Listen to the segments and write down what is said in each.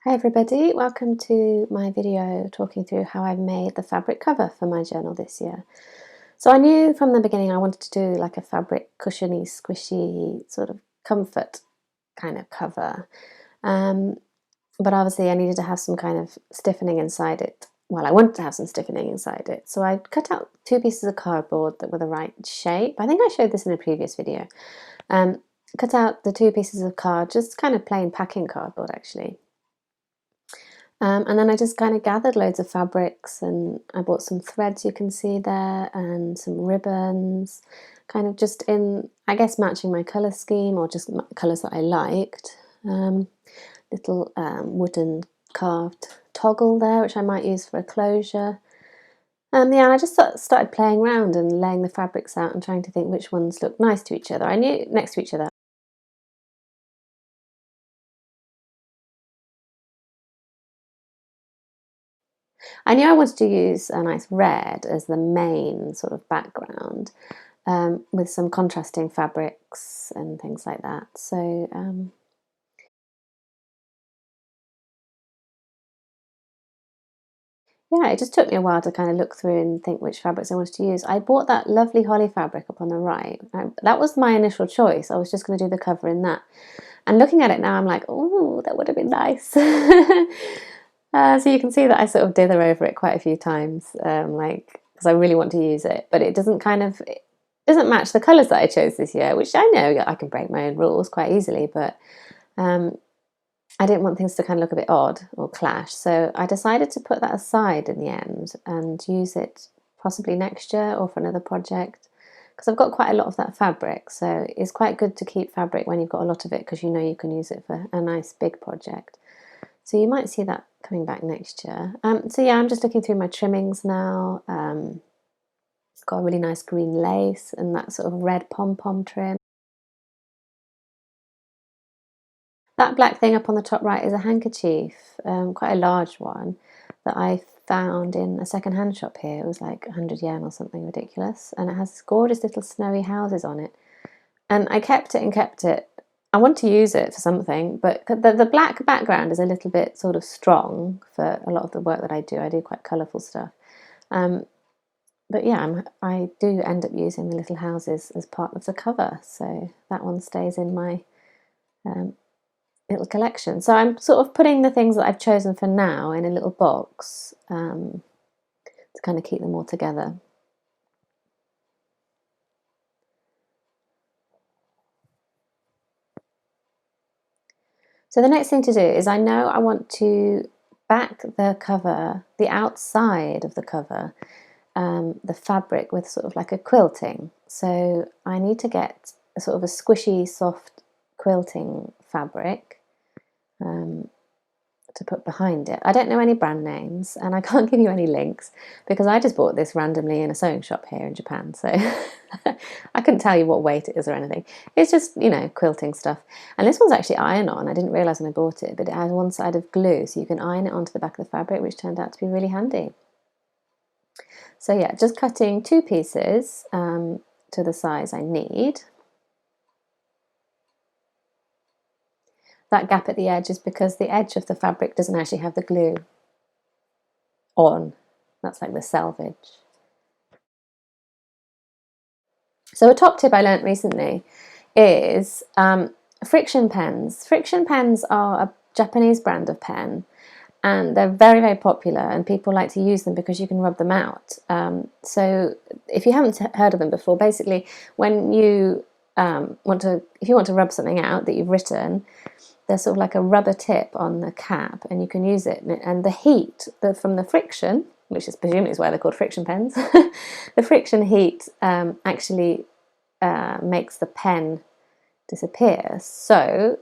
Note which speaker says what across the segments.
Speaker 1: Hi everybody, welcome to my video talking through how I've made the fabric cover for my journal this year. So I knew from the beginning I wanted to do like a fabric cushiony, squishy sort of comfort kind of cover. But obviously I needed to have some kind of stiffening inside it. Well, I wanted to have some stiffening inside it. So I cut out two pieces of cardboard that were the right shape. I think I showed this in a previous video. Cut out the two pieces of card, just kind of plain packing cardboard actually. And then I just kind of gathered loads of fabrics, and I bought some threads you can see there and some ribbons, kind of just in, I guess, matching my colour scheme or just colours that I liked. Little wooden carved toggle there, which I might use for a closure. Yeah, I just started playing around and laying the fabrics out and trying to think which ones look nice to each other. I knew next to each other. I knew I wanted to use a nice red as the main sort of background, with some contrasting fabrics and things like that. So yeah, it just took me a while to kind of look through and think which fabrics I wanted to use. I bought that lovely holly fabric up on the right. That was my initial choice. I was just going to do the cover in that. And looking at it now, I'm like, oh, that would have been nice. So you can see that I sort of dither over it quite a few times, like because I really want to use it, but it doesn't it doesn't match the colours that I chose this year, which I know I can break my own rules quite easily, but I didn't want things to kind of look a bit odd or clash, so I decided to put that aside in the end and use it possibly next year or for another project, because I've got quite a lot of that fabric, so it's quite good to keep fabric when you've got a lot of it, because you know you can use it for a nice big project. So you might see that coming back next year. So yeah, I'm just looking through my trimmings now. It's got a really nice green lace and that sort of red pom-pom trim. That black thing up on the top right is a handkerchief, quite a large one, that I found in a second-hand shop here. It was like 100 yen or something ridiculous, and it has gorgeous little snowy houses on it. And I kept it and kept it. I want to use it for something, but the black background is a little bit sort of strong for a lot of the work that I do. I do quite colourful stuff. But yeah, I do end up using the little houses as part of the cover, so that one stays in my little collection. So I'm sort of putting the things that I've chosen for now in a little box to kind of keep them all together. So the next thing to do is, I know I want to back the cover, the outside of the cover, the fabric with sort of like a quilting. So I need to get a sort of a squishy, soft quilting fabric to put behind it. I don't know any brand names and I can't give you any links because I just bought this randomly in a sewing shop here in Japan, so I couldn't tell you what weight it is or anything. It's just, you know, quilting stuff. And this one's actually iron-on. I didn't realise when I bought it, but it has one side of glue, so you can iron it onto the back of the fabric, which turned out to be really handy. So yeah, just cutting two pieces to the size I need. That gap at the edge is because the edge of the fabric doesn't actually have the glue on. That's like the selvage. So a top tip I learned recently is friction pens. Friction pens are a Japanese brand of pen, and they're very, very popular, and people like to use them because you can rub them out. So if you haven't heard of them before, basically when you if you want to rub something out that you've written, there's sort of like a rubber tip on the cap, and you can use it, and the heat from the friction, which is presumably why they're called friction pens, the friction heat actually makes the pen disappear. So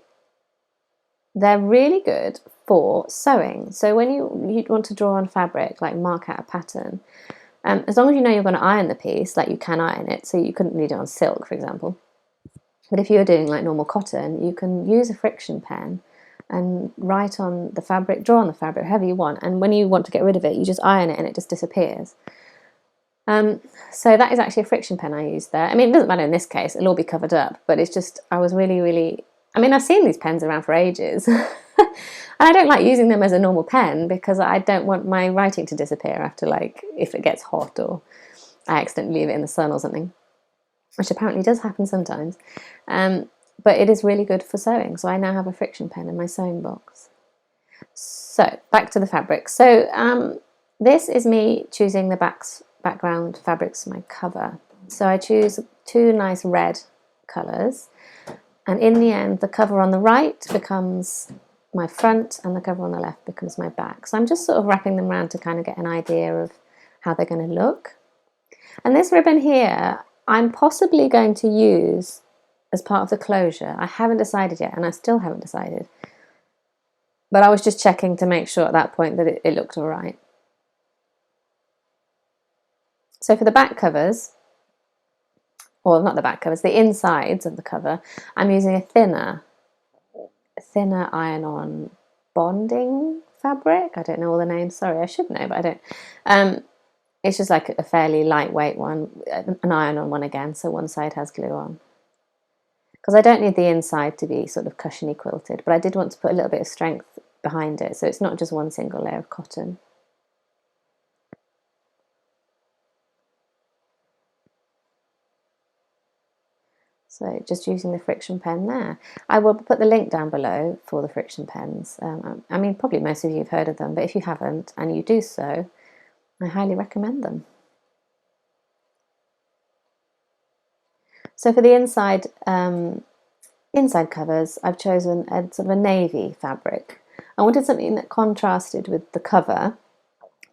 Speaker 1: they're really good for sewing. So when you want to draw on fabric, like mark out a pattern, as long as you know you're going to iron the piece, like you can iron it, so you couldn't really do it on silk, for example. But if you're doing like normal cotton, you can use a friction pen and write on the fabric, draw on the fabric, however you want. And when you want to get rid of it, you just iron it and it just disappears. So that is actually a friction pen I used there. I mean, it doesn't matter in this case, it'll all be covered up, but it's just, I was really, really, I mean, I've seen these pens around for ages, And I don't like using them as a normal pen because I don't want my writing to disappear after, like, if it gets hot or I accidentally leave it in the sun or something, which apparently does happen sometimes. But it is really good for sewing. So I now have a friction pen in my sewing box. So back to the fabric. So this is me choosing the background fabrics for my cover. So I choose two nice red colours. And in the end, the cover on the right becomes my front and the cover on the left becomes my back. So I'm just sort of wrapping them around to kind of get an idea of how they're going to look. And this ribbon here, I'm possibly going to use as part of the closure. I haven't decided yet, and I still haven't decided. But I was just checking to make sure at that point that it looked all right. So for the back covers, or not the back covers, the insides of the cover, I'm using a thinner iron-on bonding fabric. I don't know all the names, sorry, I should know, but I don't. It's just like a fairly lightweight one, an iron-on one again, so one side has glue on. Because I don't need the inside to be sort of cushiony quilted, but I did want to put a little bit of strength behind it, so it's not just one single layer of cotton. So just using the friction pen there. I will put the link down below for the friction pens. I mean, probably most of you have heard of them, but if you haven't and you do so, I highly recommend them. So for the inside covers, I've chosen a sort of a navy fabric. I wanted something that contrasted with the cover,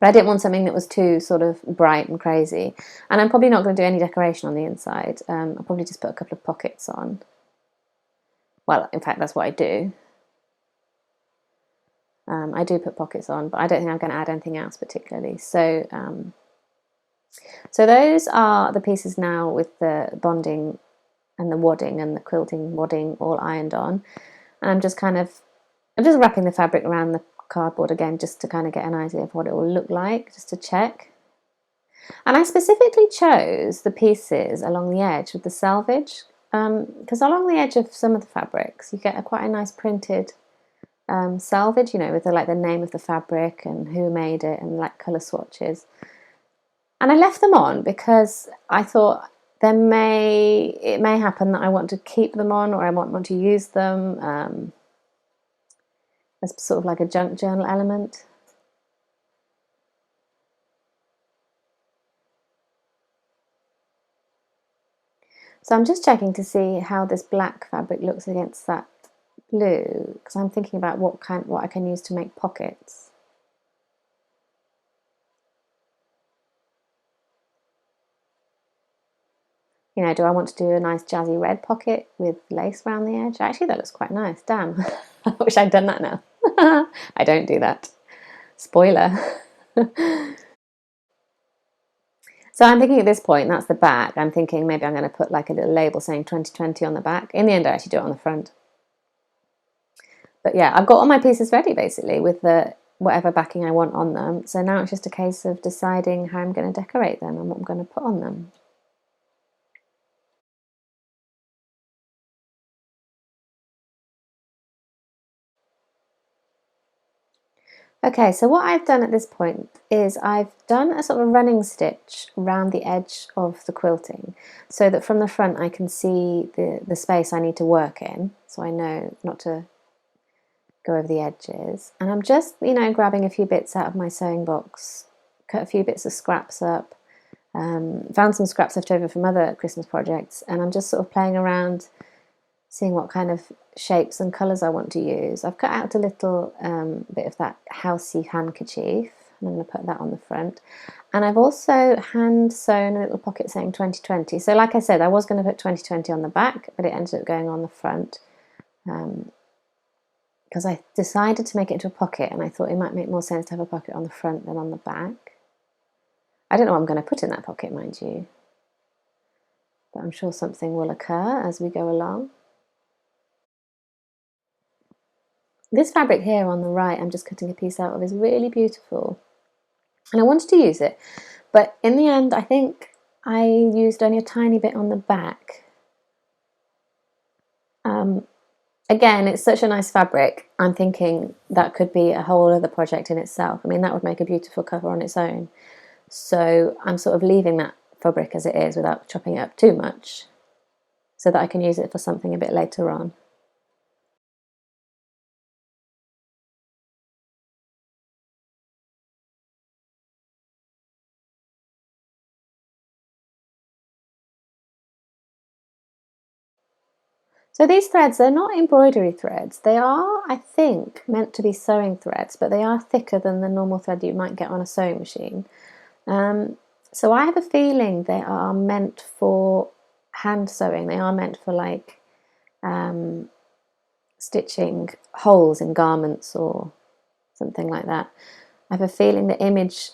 Speaker 1: but I didn't want something that was too sort of bright and crazy. And I'm probably not going to do any decoration on the inside. I'll probably just put a couple of pockets on. Well, in fact, that's what I do. I do put pockets on, but I don't think I'm going to add anything else particularly. So those are the pieces now with the bonding and the wadding and the quilting wadding all ironed on. And I'm just wrapping the fabric around the cardboard again just to kind of get an idea of what it will look like, just to check. And I specifically chose the pieces along the edge with the selvage, because along the edge of some of the fabrics you get quite a nice printed selvage, you know, with the name of the fabric and who made it and like colour swatches. And I left them on because I thought it may happen that I want to keep them on or I want to use them as sort of like a junk journal element. So I'm just checking to see how this black fabric looks against that blue, because I'm thinking about what I can use to make pockets. You know, do I want to do a nice jazzy red pocket with lace around the edge? Actually, that looks quite nice. Damn, I wish I'd done that now. I don't do that. Spoiler. So I'm thinking at this point, that's the back. I'm thinking maybe I'm going to put like a little label saying 2020 on the back. In the end, I actually do it on the front. But yeah, I've got all my pieces ready basically with the whatever backing I want on them. So now it's just a case of deciding how I'm going to decorate them and what I'm going to put on them. Okay, so what I've done at this point is I've done a sort of running stitch around the edge of the quilting so that from the front I can see the space I need to work in, so I know not to go over the edges. And I'm just, you know, grabbing a few bits out of my sewing box, cut a few bits of scraps up, found some scraps left over from other Christmas projects, and I'm just sort of playing around, seeing what kind of shapes and colours I want to use. I've cut out a little bit of that housey handkerchief, and I'm going to put that on the front. And I've also hand sewn a little pocket saying 2020. So like I said, I was going to put 2020 on the back, but it ended up going on the front because I decided to make it into a pocket, and I thought it might make more sense to have a pocket on the front than on the back. I don't know what I'm going to put in that pocket, mind you, but I'm sure something will occur as we go along. This fabric here on the right, I'm just cutting a piece out of, is really beautiful. And I wanted to use it, but in the end, I think I used only a tiny bit on the back. Again, it's such a nice fabric. I'm thinking that could be a whole other project in itself. I mean, that would make a beautiful cover on its own. So I'm sort of leaving that fabric as it is without chopping it up too much, so that I can use it for something a bit later on. So these threads, they're not embroidery threads. They are, I think, meant to be sewing threads, but they are thicker than the normal thread you might get on a sewing machine. So I have a feeling they are meant for hand sewing. They are meant for like stitching holes in garments or something like that. I have a feeling the image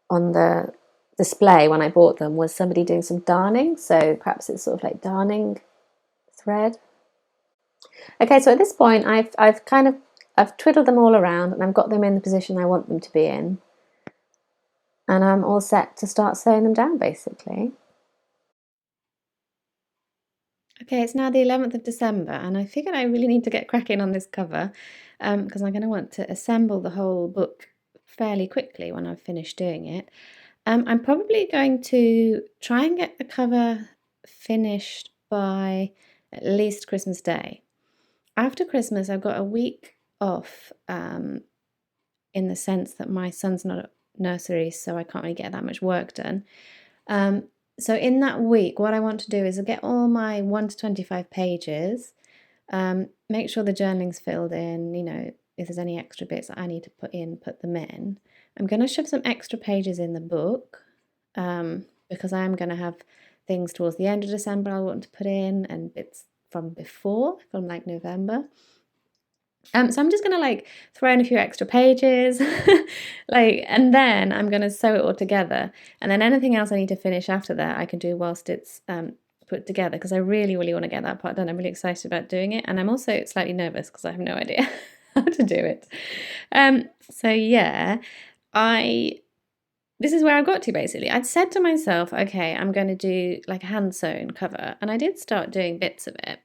Speaker 1: on the display when I bought them was somebody doing some darning, so perhaps it's sort of like darning thread. Okay, so at this point I've twiddled them all around and I've got them in the position I want them to be in. And I'm all set to start sewing them down basically. Okay, it's now the 11th of December and I figured I really need to get cracking on this cover because I'm going to want to assemble the whole book fairly quickly when I've finished doing it. I'm probably going to try and get the cover finished by at least Christmas Day. After Christmas, I've got a week off in the sense that my son's not at nursery, so I can't really get that much work done. So in that week, what I want to do is get all my 1 to 25 pages, make sure the journaling's filled in, you know, if there's any extra bits that I need to put in, put them in. I'm going to shove some extra pages in the book because I am going to have things towards the end of December I want to put in and bits from before, from like November. So I'm just gonna like throw in a few extra pages, like, and then I'm gonna sew it all together. And then anything else I need to finish after that, I can do whilst it's put together because I really, really want to get that part done. I'm really excited about doing it, and I'm also slightly nervous because I have no idea how to do it. So yeah, this is where I got to basically. I'd said to myself, okay, I'm going to do like a hand sewn cover, and I did start doing bits of it.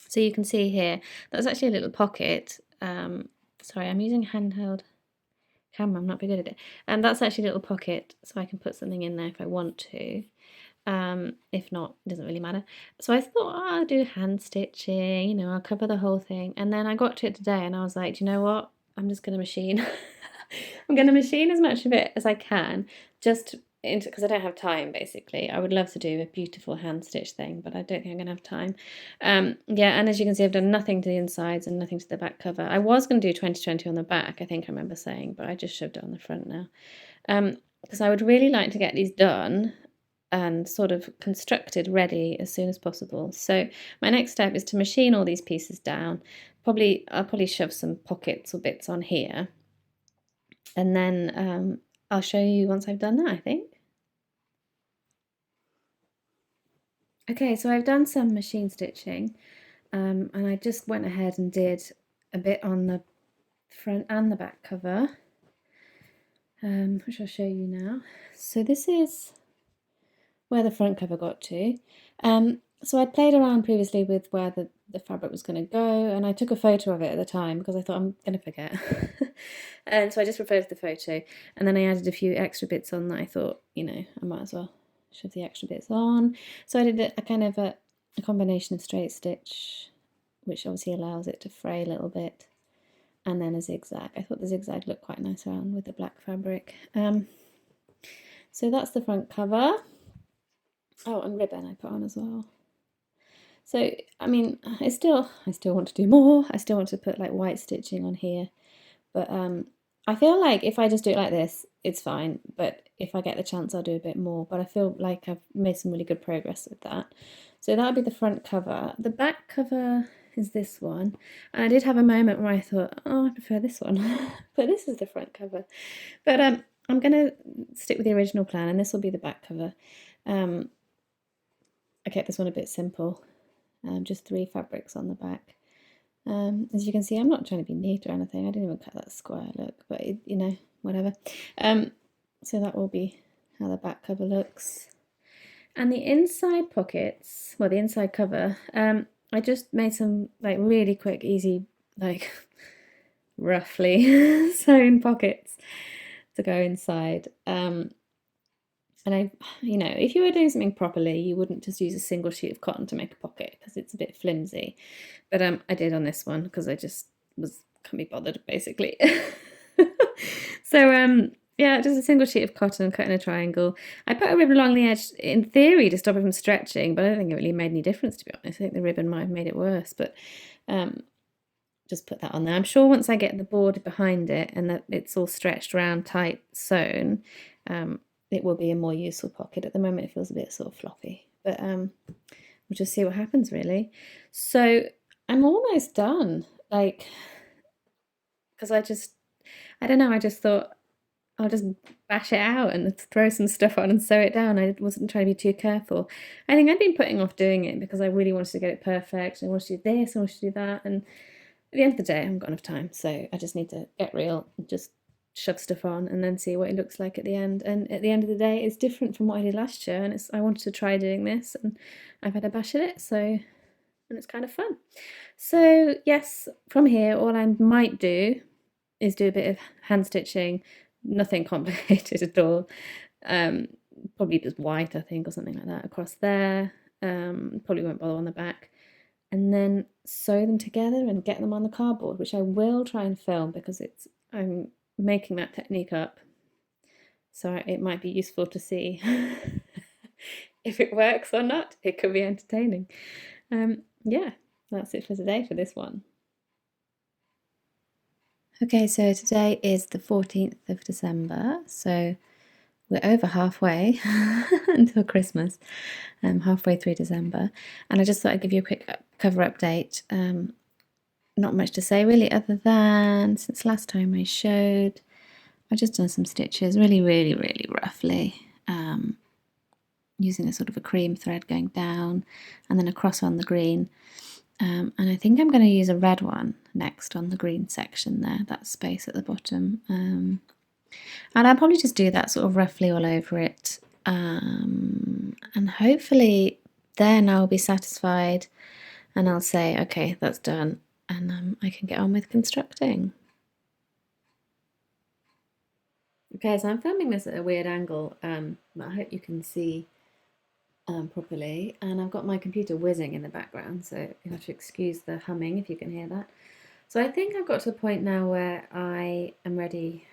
Speaker 1: So you can see here, that's actually a little pocket. Sorry, I'm using handheld camera, I'm not very good at it. And that's actually a little pocket, so I can put something in there if I want to. If not, it doesn't really matter. So I thought, oh, I'll do hand stitching, you know, I'll cover the whole thing. And then I got to it today and I was like, do you know what? I'm just going to machine. I'm going to machine as much of it as I can, just because I don't have time, basically. I would love to do a beautiful hand stitch thing, but I don't think I'm going to have time. Yeah, and as you can see, I've done nothing to the insides and nothing to the back cover. I was going to do 2020 on the back, I think I remember saying, but I just shoved it on the front now. Because I would really like to get these done and sort of constructed ready as soon as possible. So my next step is to machine all these pieces down. I'll probably shove some pockets or bits on here. And then I'll show you once I've done that, I think. Okay, so I've done some machine stitching and I just went ahead and did a bit on the front and the back cover, which I'll show you now. So this is where the front cover got to. So I'd played around previously with where the fabric was going to go, and I took a photo of it at the time because I thought I'm going to forget. And so I just referred to the photo, and then I added a few extra bits on that I thought, you know, I might as well shove the extra bits on. So I did a kind of a combination of straight stitch, which obviously allows it to fray a little bit, and then a zigzag. I thought the zigzag looked quite nice around with the black fabric. So that's the front cover. Oh, and ribbon I put on as well. So, I mean, I still want to do more. I still want to put like white stitching on here. But I feel like if I just do it like this, it's fine. But if I get the chance, I'll do a bit more. But I feel like I've made some really good progress with that. So that'll be the front cover. The back cover is this one. And I did have a moment where I thought, oh, I prefer this one. But this is the front cover. But I'm going to stick with the original plan, and this will be the back cover. I kept this one a bit simple, just 3 fabrics on the back. As you can see, I'm not trying to be neat or anything. I didn't even cut that square look, but it, you know, whatever. So that will be how the back cover looks. And the inside pockets, well, the inside cover, I just made some like really quick, easy, like roughly sewn pockets to go inside. And if you were doing something properly, you wouldn't just use a single sheet of cotton to make a pocket because it's a bit flimsy. But I did on this one because I just can't be bothered basically. So yeah, just a single sheet of cotton cut in a triangle. I put a ribbon along the edge in theory to stop it from stretching, but I don't think it really made any difference, to be honest. I think the ribbon might have made it worse, but just put that on there. I'm sure once I get the board behind it and that it's all stretched around tight sewn, it will be a more useful pocket. At the moment it feels a bit sort of floppy, but we'll just see what happens really. So I'm almost done, like, because I don't know, I just thought I'll just bash it out and throw some stuff on and sew it down. I wasn't trying to be too careful. I think I've been putting off doing it because I really wanted to get it perfect. I wanted to do this, I wanted to do that, and at the end of the day I haven't got enough time, so I just need to get real and just shove stuff on and then see what it looks like at the end. And at the end of the day it's different from what I did last year, and I wanted to try doing this and I've had a bash at it, and it's kind of fun. So yes, from here all I might do is do a bit of hand stitching, nothing complicated at all. Probably just white, I think, or something like that across there. Probably won't bother on the back. And then sew them together and get them on the cardboard, which I will try and film because I'm making that technique up. So it might be useful to see if it works or not. It could be entertaining. Yeah, that's it for today for this one. Okay, so today is the 14th of December, so we're over halfway until Christmas, halfway through December, and I just thought I'd give you a quick cover update. Not much to say really, other than since last time I showed, I've just done some stitches really, really, really roughly, using a sort of a cream thread going down and then across on the green. And I think I'm going to use a red one next on the green section there, that space at the bottom. And I'll probably just do that sort of roughly all over it. And hopefully then I'll be satisfied and I'll say, okay, that's done. And I can get on with constructing. Okay, so I'm filming this at a weird angle, but I hope you can see properly, and I've got my computer whizzing in the background, so you have to excuse the humming if you can hear that. So I think I've got to the point now where I am ready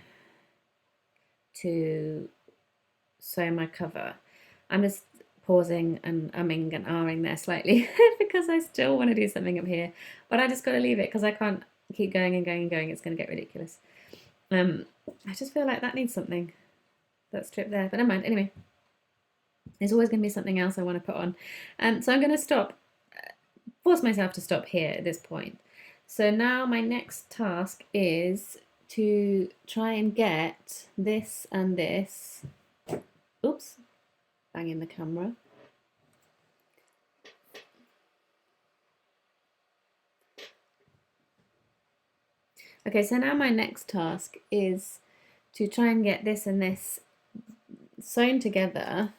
Speaker 1: to sew my cover. I'm just pausing and umming and ahhing there slightly because I still want to do something up here, but I just got to leave it because I can't keep going and going and going. It's going to get ridiculous. I just feel like that needs something, that strip there, but never mind. Anyway, there's always going to be something else I want to put on. So I'm going to force myself to stop here at this point. So now my next task is to try and get this and this. Oops, banging the camera. Okay, so now my next task is to try and get this and this sewn together,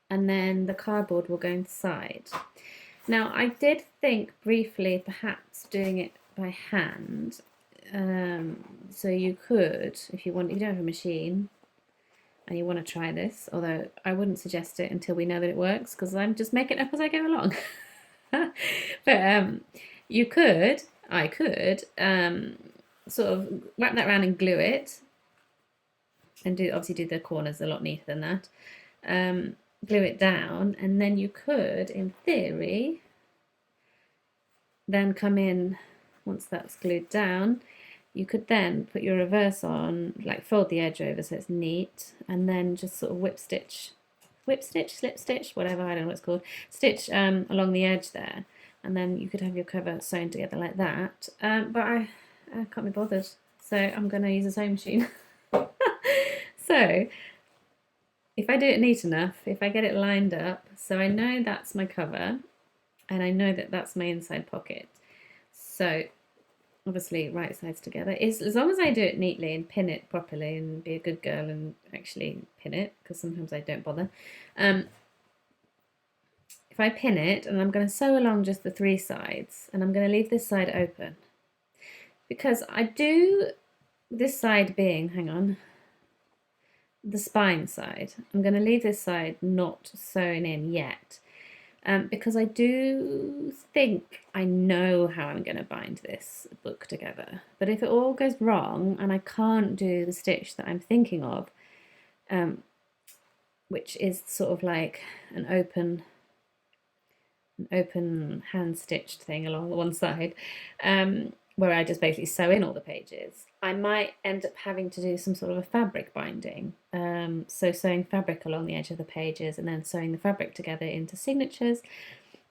Speaker 1: and then the cardboard will go inside. Now I did think briefly perhaps doing it by hand, so you could, if you don't have a machine and you want to try this, although I wouldn't suggest it until we know that it works because I'm just making it up as I go along. But I could sort of wrap that around and glue it, and obviously do the corners a lot neater than that. Glue it down, and then you could, in theory, then come in, once that's glued down, you could then put your reverse on, like fold the edge over so it's neat, and then just sort of slip stitch, whatever, I don't know what it's called, stitch along the edge there, and then you could have your cover sewn together like that. But I can't be bothered, so I'm going to use a sewing machine. So if I do it neat enough, if I get it lined up, so I know that's my cover, and I know that that's my inside pocket, so obviously right sides together, as long as I do it neatly and pin it properly and be a good girl and actually pin it, because sometimes I don't bother. If if I pin it, and I'm going to sew along just the 3 sides, and I'm going to leave this side open, because I do, this side being, hang on, the spine side, I'm going to leave this side not sewn in yet, because I do think I know how I'm going to bind this book together. But if it all goes wrong and I can't do the stitch that I'm thinking of, which is sort of like an open hand stitched thing along one side, where I just basically sew in all the pages, I might end up having to do some sort of a fabric binding. So sewing fabric along the edge of the pages and then sewing the fabric together into signatures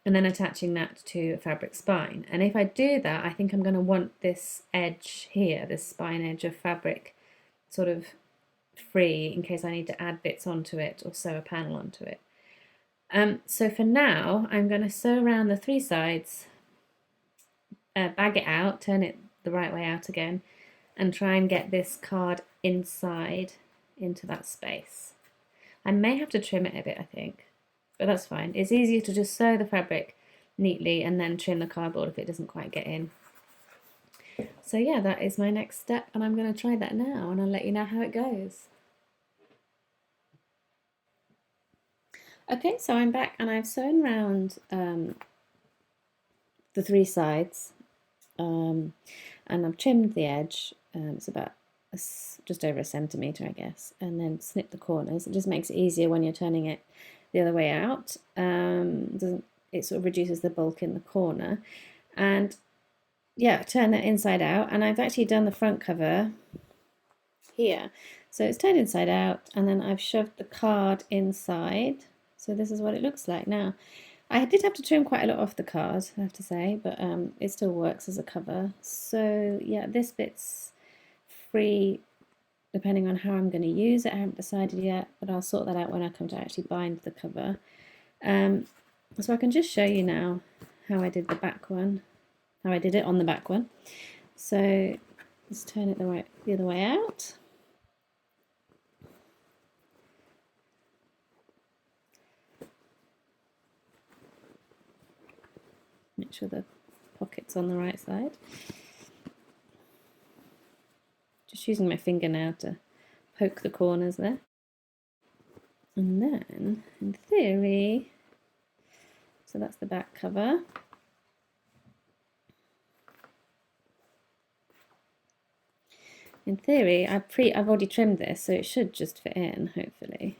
Speaker 1: and then attaching that to a fabric spine. And if I do that, I think I'm going to want this edge here, this spine edge of fabric, sort of free in case I need to add bits onto it or sew a panel onto it. So for now, I'm going to sew around the 3 sides, bag it out, turn it the right way out again, and try and get this card inside into that space. I may have to trim it a bit, I think, but that's fine. It's easier to just sew the fabric neatly and then trim the cardboard if it doesn't quite get in. So yeah, that is my next step, and I'm going to try that now, and I'll let you know how it goes. Okay, so I'm back, and I've sewn around the 3 sides, and I've trimmed the edge. It's about just over a centimetre, I guess, and then snip the corners. It just makes it easier when you're turning it the other way out. It sort of reduces the bulk in the corner, and yeah, turn that inside out. And I've actually done the front cover here, so it's turned inside out, and then I've shoved the card inside. So this is what it looks like now. I did have to trim quite a lot off the card, I have to say, but it still works as a cover. So yeah, this bit's free depending on how I'm going to use it. I haven't decided yet, but I'll sort that out when I come to actually bind the cover. So I can just show you now how I did the back one, how I did it on the back one. So let's turn it the other way out. Make sure the pocket's on the right side. Just using my finger now to poke the corners there. And then, in theory, so that's the back cover. In theory, I've already trimmed this, so it should just fit in, hopefully.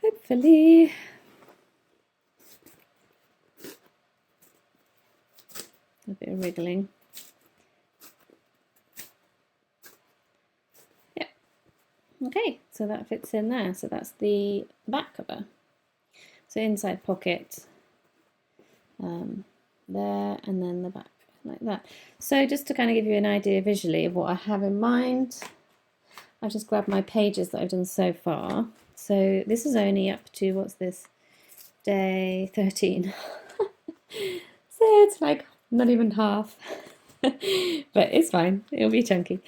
Speaker 1: Hopefully. A bit of wriggling. Yeah. Okay, so that fits in there. So that's the back cover. So inside pocket there, and then the back like that. So just to kind of give you an idea visually of what I have in mind, I've just grabbed my pages that I've done so far. So this is only up to, what's this, day 13. So it's like not even half, but it's fine, it'll be chunky.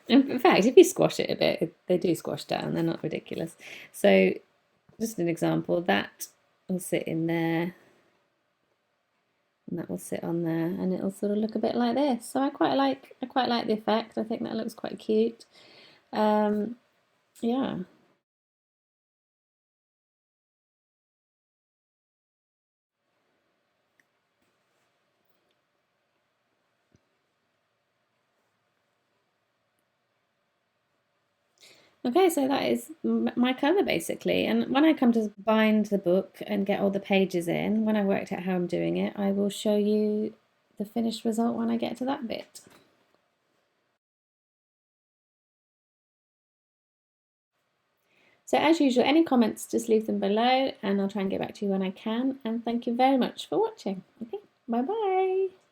Speaker 1: In fact, if you squash it a bit, they do squash down, they're not ridiculous. So just an example, that will sit in there, and that will sit on there, and it'll sort of look a bit like this. So I quite like the effect. I think that looks quite cute. Yeah. Okay, so that is my cover basically. And when I come to bind the book and get all the pages in, when I worked out how I'm doing it, I will show you the finished result when I get to that bit. So as usual, any comments, just leave them below and I'll try and get back to you when I can. And thank you very much for watching. Okay, bye bye.